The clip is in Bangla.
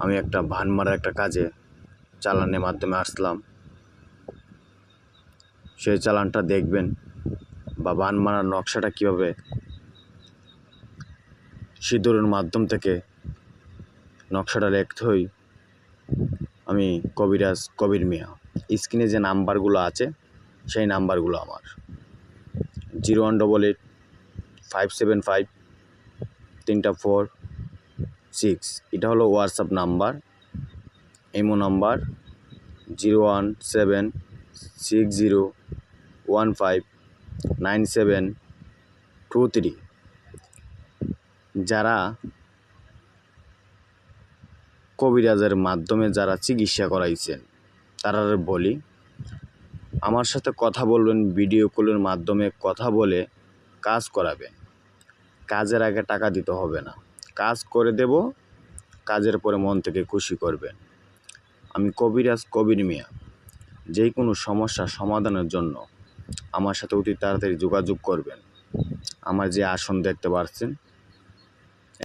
আমি একটা ভান মারার একটা কাজে চালানের মাধ্যমে আসলাম। সেই চালানটা দেখবেন বা ভান মারার নকশাটা কীভাবে সিঁদুরের মাধ্যম থেকে নকশাটা লিখতে হয়। আমি কবিরাজ কবির মিয়া। স্ক্রিনে যে নাম্বারগুলো আছে সেই নাম্বারগুলো আমার 018857534 এটা হলো হোয়াটসঅ্যাপ নাম্বার। Imo number 01760159723। যারা কবিরাজের মাধ্যমে যারা চিকিৎসা করাইছেন তারা বলি, আমার সাথে কথা বলবেন, ভিডিও কলের মাধ্যমে কথা বলে কাজ করাবেন। কাজের আগে টাকা দিতে হবে না, কাজ করে দেব, কাজের পরে মন থেকে খুশি করবেন। আমি কবিরাজ কবির মিয়া। যে কোনো সমস্যা সমাধানের জন্য আমার সাথে অতি তাড়াতাড়ি যোগাযোগ করবেন। আমার যে আসন দেখতে পাচ্ছেন